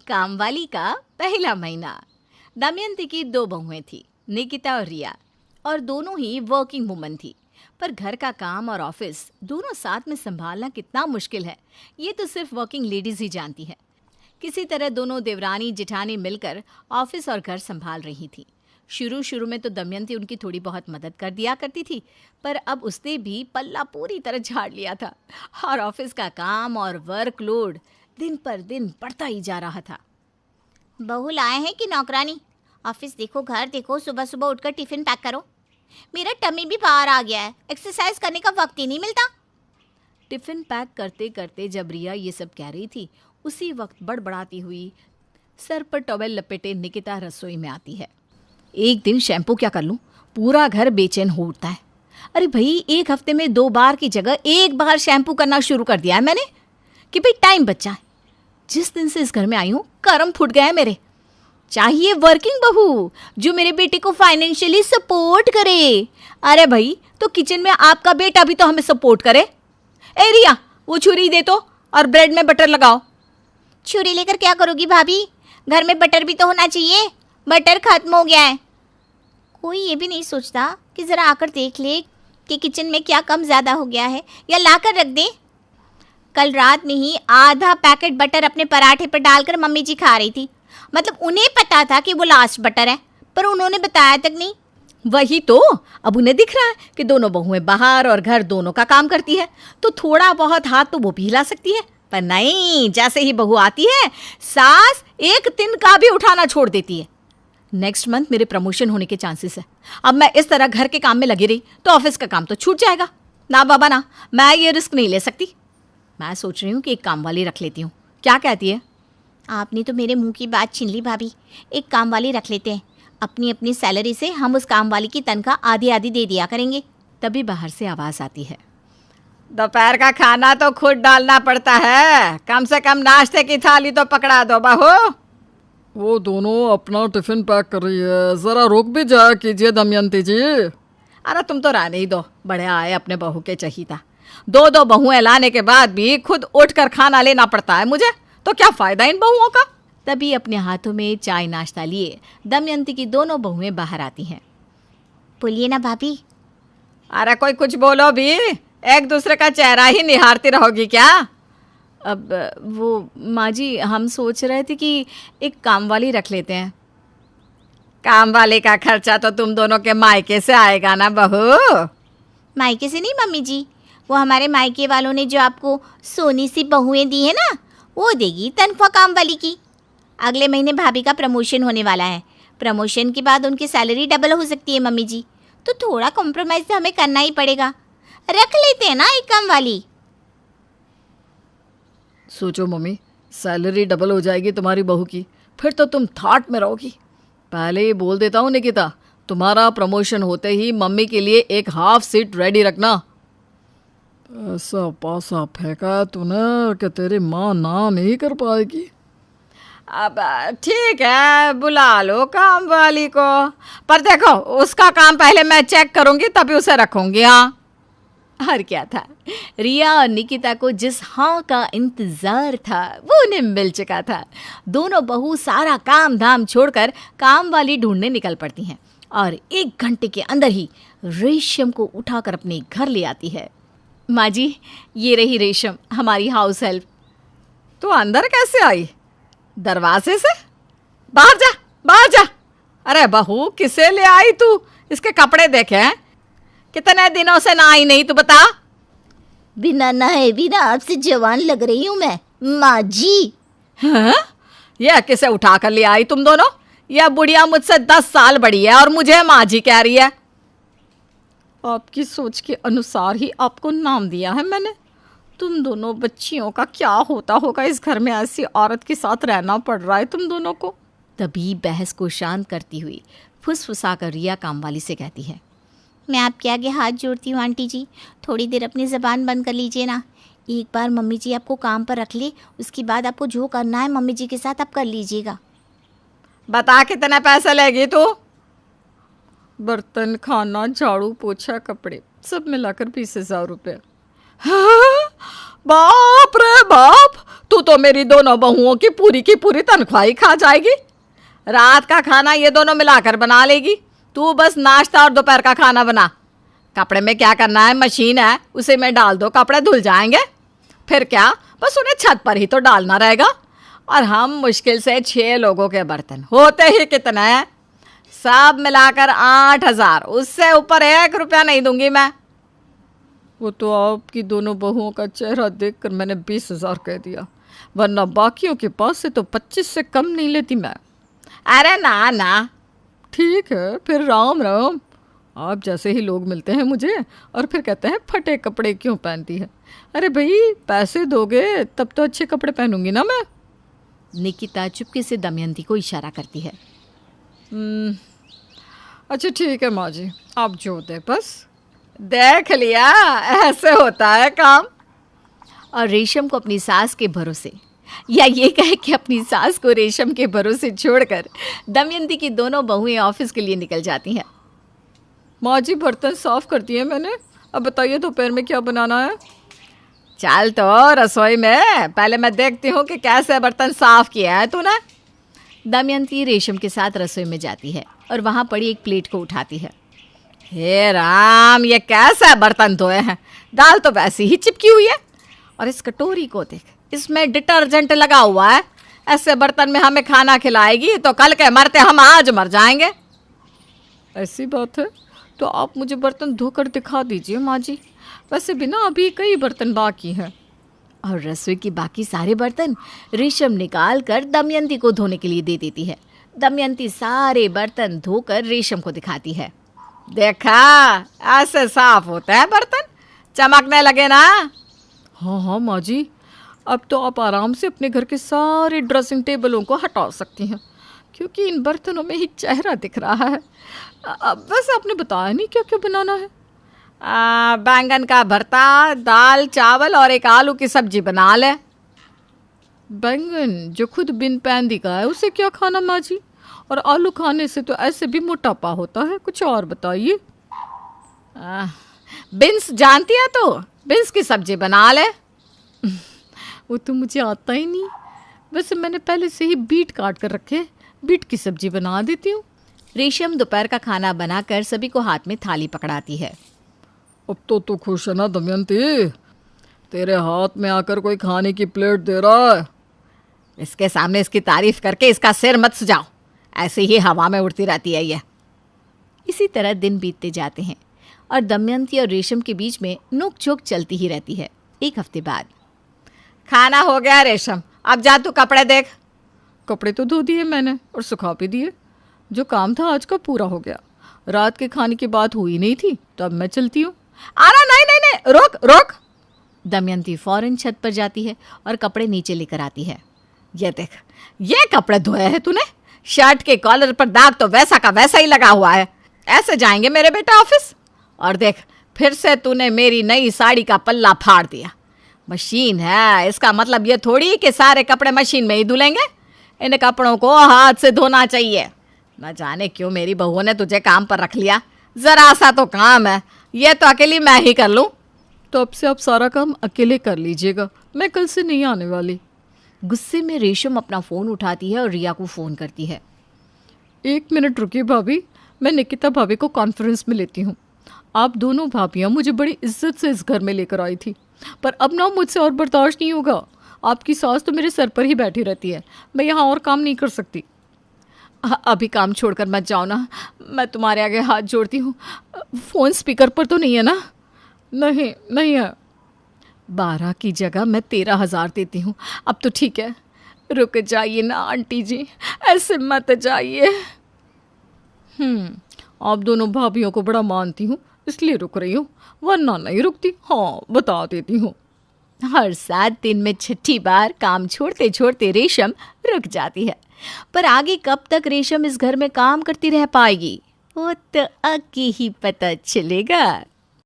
कामवाली का पहला महीना। दमयंती की दो बहुएं थी, निकिता और रिया, और दोनों ही वर्किंग वुमन थी। पर घर का काम और ऑफिस दोनों साथ में संभालना कितना मुश्किल है, ये तो सिर्फ वर्किंग लेडीज ही जानती है। किसी तरह दोनों देवरानी जिठानी मिलकर ऑफिस और घर संभाल रही थी। शुरू शुरू में तो दमयंती उनकी थोड़ी बहुत मदद कर दिया करती थी, पर अब उसने भी पल्ला पूरी तरह झाड़ लिया था और ऑफिस का काम और वर्कलोड दिन पर दिन बढ़ता ही जा रहा था। बहू लाए हैं कि नौकरानी? ऑफिस देखो, घर देखो, सुबह सुबह उठकर टिफिन पैक करो। मेरा टमी भी बाहर आ गया है, एक्सरसाइज करने का वक्त ही नहीं मिलता। टिफिन पैक करते करते जब रिया ये सब कह रही थी, उसी वक्त बड़बड़ाती हुई सर पर टॉवेल लपेटे निकिता रसोई में आती है। एक दिन शैम्पू क्या कर लूं, पूरा घर बेचैन हो उठता है। अरे भाई, एक हफ्ते में 2 बार की जगह 1 बार शैम्पू करना शुरू कर दिया है मैंने कि भाई टाइम बचा है। जिस दिन से इस घर में आई हूँ कर्म फूट गए मेरे। चाहिए वर्किंग बहू जो मेरे बेटे को फाइनेंशियली सपोर्ट करे। अरे भाई, तो किचन में आपका बेटा भी तो हमें सपोर्ट करे। ए रिया, वो छुरी दे तो और ब्रेड में बटर लगाओ। छुरी लेकर क्या करोगी भाभी? घर में बटर भी तो होना चाहिए, बटर खत्म हो गया है। कोई ये भी नहीं सोचता कि ज़रा आकर देख ले कि किचन में क्या कम ज़्यादा हो गया है, या लाकर रख दे। कल रात में ही आधा पैकेट बटर अपने पराठे पर डालकर मम्मी जी खा रही थी। मतलब उन्हें पता था कि वो लास्ट बटर है, पर उन्होंने बताया तक नहीं। वही तो, अब उन्हें दिख रहा है कि दोनों बहुएं बाहर और घर दोनों का काम करती है, तो थोड़ा बहुत हाथ तो वो भी हिला सकती है। पर नहीं, जैसे ही बहू आती है सास एक दिन का भी उठाना छोड़ देती है। नेक्स्ट मंथ मेरे प्रमोशन होने के चांसेस है। अब मैं इस तरह घर के काम में लगी रही तो ऑफिस का काम तो छूट जाएगा। ना बाबा ना, मैं ये रिस्क नहीं ले सकती। मैं सोच रही हूँ कि एक काम वाली रख लेती हूँ। क्या कहती है? आपने तो मेरे मुंह की बात छीन ली भाभी। एक काम वाली रख लेते हैं, अपनी अपनी सैलरी से हम उस काम वाली की तनख्वाह आधी आधी दे दिया करेंगे। तभी बाहर से आवाज़ आती है, दोपहर का खाना तो खुद डालना पड़ता है, कम से कम नाश्ते की थाली तो पकड़ा दो बहू। वो दोनों अपना टिफिन पैक कर रही है, ज़रा रुक भी जाया कीजिए दमयंती जी। अरे तुम तो रहने ही दो, बड़े आए अपने बहू के चहीता। 2 बहुएं लाने के बाद भी खुद उठकर खाना लेना पड़ता है मुझे, तो क्या फ़ायदा इन बहुओं का। तभी अपने हाथों में चाय नाश्ता लिए दमयंती की दोनों बहुएं बाहर आती हैं। बोलिए ना भाभी। अरे कोई कुछ बोलो भी, एक दूसरे का चेहरा ही निहारती रहोगी क्या? अब वो माँ जी, हम सोच रहे थे कि एक काम वाली रख लेते हैं। काम वाले का खर्चा तो तुम दोनों के मायके से आएगा ना बहू। मायके से नहीं मम्मी जी, वो हमारे मायके वालों ने जो आपको सोनी सी बहुएं दी है ना, वो देगी तनख्वाह काम वाली की। अगले महीने भाभी का प्रमोशन होने वाला है। प्रमोशन के बाद उनकी सैलरी डबल हो सकती है मम्मी जी, तो थोड़ा कॉम्प्रोमाइज़ तो हमें करना ही पड़ेगा। रख लेते हैं ना एक काम वाली। सोचो मम्मी, सैलरी डबल हो जाएगी तुम्हारी बहू की, फिर तो तुम थाट में रहोगी। पहले ही बोल देता हूँ निकिता, तुम्हारा प्रमोशन होते ही मम्मी के लिए एक हाफ सीट रेडी रखना। ऐसा पासा फेंका है तूने कि तेरी माँ ना नहीं कर पाएगी। अब ठीक है, बुला लो काम वाली को, पर देखो उसका काम पहले मैं चेक करूँगी तभी उसे रखूँगी। हाँ, और क्या था, रिया और निकिता को जिस हाँ का इंतज़ार था वो उन्हें मिल चुका था। दोनों बहू सारा काम धाम छोड़कर काम वाली ढूंढने निकल पड़ती हैं और 1 घंटे के अंदर ही रेशम को उठाकर अपने घर ले आती है। माँ जी, ये रही रेशम, हमारी हाउस हेल्प। तो अंदर कैसे आई? दरवाजे से? बाहर जा, बाहर जा। अरे बहू, किसे ले आई तू? इसके कपड़े देखे हैं, कितने दिनों से ना आई नहीं, तू बता। बिना नहाए बिना आपसे जवान लग रही हूँ मैं माँ जी। हाँ? यह किसे उठा कर ले आई तुम दोनों? यह बुढ़िया मुझसे 10 साल बड़ी है और मुझे माँ जी कह रही है। आपकी सोच के अनुसार ही आपको नाम दिया है मैंने। तुम दोनों बच्चियों का क्या होता होगा, इस घर में ऐसी औरत के साथ रहना पड़ रहा है तुम दोनों को। तभी बहस को शांत करती हुई फुसफुसाकर रिया कामवाली से कहती है, मैं आपके आगे हाथ जोड़ती हूँ आंटी जी, थोड़ी देर अपनी ज़बान बंद कर लीजिए ना। एक बार मम्मी जी आपको काम पर रख ले, उसके बाद आपको जो करना है मम्मी जी के साथ आप कर लीजिएगा। बता कितने पैसे लेगी तू? बर्तन, खाना, झाड़ू, पोछा, कपड़े सब मिलाकर 20,000 रुपये। बाप रे बाप, तू तो मेरी दोनों बहुओं की पूरी तनख्वाह ही खा जाएगी। रात का खाना ये दोनों मिलाकर बना लेगी, तू बस नाश्ता और दोपहर का खाना बना। कपड़े में क्या करना है, मशीन है, उसे में डाल दो, कपड़े धुल जाएंगे। फिर क्या, बस उन्हें छत पर ही तो डालना रहेगा। और हम मुश्किल से 6 लोगों के बर्तन, होते ही कितने हैं, सब मिलाकर 8,000, उससे ऊपर 1 रुपया नहीं दूंगी मैं। वो तो आपकी दोनों बहुओं का चेहरा देखकर मैंने 20,000 कह दिया, वरना बाकियों के पास से तो 25 से कम नहीं लेती मैं। अरे ना ना। ठीक है, फिर राम राम। आप जैसे ही लोग मिलते हैं मुझे और फिर कहते हैं फटे कपड़े क्यों पहनती है। अरे भाई, पैसे दोगे तब तो अच्छे कपड़े पहनूंगी ना मैं। निकिता चुपके से दमयंती को इशारा करती है। अच्छा ठीक है माँ जी, आप जो दे बस। देख लिया, ऐसे होता है काम। और रेशम को अपनी सास के भरोसे, या ये कहे कि अपनी सास को रेशम के भरोसे छोड़कर दमयंती की दोनों बहुएं ऑफिस के लिए निकल जाती हैं। माँ जी, बर्तन साफ कर दिए मैंने, अब बताइए दोपहर में क्या बनाना है। चल तो रसोई में, पहले मैं देखती हूँ कि कैसे बर्तन साफ किया है तूने। दमयंती रेशम के साथ रसोई में जाती है और वहाँ पड़ी एक प्लेट को उठाती है। हे राम, ये कैसे बर्तन धोए हैं, दाल तो वैसी ही चिपकी हुई है। और इस कटोरी को देख, इसमें डिटर्जेंट लगा हुआ है। ऐसे बर्तन में हमें खाना खिलाएगी तो कल के मरते हम आज मर जाएंगे। ऐसी बात है तो आप मुझे बर्तन धोकर दिखा दीजिए माँ जी। वैसे भी ना अभी कई बर्तन बाकी हैं। और रसोई की बाकी सारे बर्तन रेशम निकाल कर दमयंती को धोने के लिए दे देती है। दमयंती सारे बर्तन धोकर रेशम को दिखाती है। देखा, ऐसे साफ होते हैं बर्तन, चमकने लगे ना। हाँ हाँ माँ जी, अब तो आप आराम से अपने घर के सारे ड्रेसिंग टेबलों को हटा सकती हैं, क्योंकि इन बर्तनों में ही चेहरा दिख रहा है। अब वैसे आपने बताया नहीं क्या क्या बनाना है। बैंगन का भरता, दाल चावल और एक आलू की सब्जी बना ले। बैंगन जो खुद बिन पैंदी का है उसे क्या खाना माँ जी, और आलू खाने से तो ऐसे भी मोटापा होता है। कुछ और बताइए। बिन्स जानती है तो, बिन्स की सब्जी बना ले। वो तो मुझे आता ही नहीं। वैसे मैंने पहले से ही बीट काट कर रखे, बीट की सब्जी बना देती हूँ। रेशम दोपहर का खाना बनाकर सभी को हाथ में थाली पकड़ाती है। अब तो खुश है ना दमयंती, तेरे हाथ में आकर कोई खाने की प्लेट दे रहा है। इसके सामने इसकी तारीफ करके इसका सिर मत सुजाओ, ऐसे ही हवा में उड़ती रहती है ये। इसी तरह दिन बीतते जाते हैं और दमयंती और रेशम के बीच में नोक-झोंक चलती ही रहती है। एक हफ्ते बाद, खाना हो गया रेशम, अब जा तू कपड़े देख। कपड़े तो धो दिए मैंने और सुखा भी दिए। जो काम था आज का पूरा हो गया। रात के खाने की बात हुई नहीं थी, तो अब मैं चलती हूँ। अरे नहीं नहीं नहीं, रोक रोक। दमयंती फौरन छत पर जाती है और कपड़े नीचे लेकर आती है। ये देख, ये कपड़े धोए हैं तूने, शर्ट के कॉलर पर दाग तो वैसा का वैसा ही लगा हुआ है। ऐसे जाएंगे मेरे बेटा ऑफिस। और देख, फिर से तूने मेरी नई साड़ी का पल्ला फाड़ दिया। मशीन है, इसका मतलब ये थोड़ी कि सारे कपड़े मशीन में ही धुलेंगे। इन कपड़ों को हाथ से धोना चाहिए। न जाने क्यों मेरी बहू ने तुझे काम पर रख लिया। जरा सा तो काम है, ये तो अकेली मैं ही कर लूँ। तो अब से आप सारा काम अकेले कर लीजिएगा, मैं कल से नहीं आने वाली। गुस्से में रेशम अपना फ़ोन उठाती है और रिया को फ़ोन करती है। 1 मिनट रुकिए भाभी, मैं निकिता भाभी को कॉन्फ्रेंस में लेती हूँ। आप दोनों भाभियाँ मुझे बड़ी इज्जत से इस घर में लेकर आई थी, पर अब ना मुझसे और बर्दाश्त नहीं होगा। आपकी सास तो मेरे सर पर ही बैठी रहती है, मैं यहाँ और काम नहीं कर सकती। अभी काम छोड़कर मत जाओ ना, मैं तुम्हारे आगे हाथ जोड़ती हूँ। फ़ोन स्पीकर पर तो नहीं है ना? नहीं नहीं है। 12 की जगह मैं 13,000 देती हूँ। अब तो ठीक है, रुक जाइए ना आंटी जी, ऐसे मत जाइए। आप दोनों भाभियों को बड़ा मानती हूँ, इसलिए रुक रही हूँ, वरना नहीं रुकती। हाँ, बता देती हूँ। हर 7 दिन में 6ठी बार काम छोड़ते छोड़ते रेशम रुक जाती है। पर आगे कब तक रेशम इस घर में काम करती रह पाएगी, वो तो आगे ही पता चलेगा।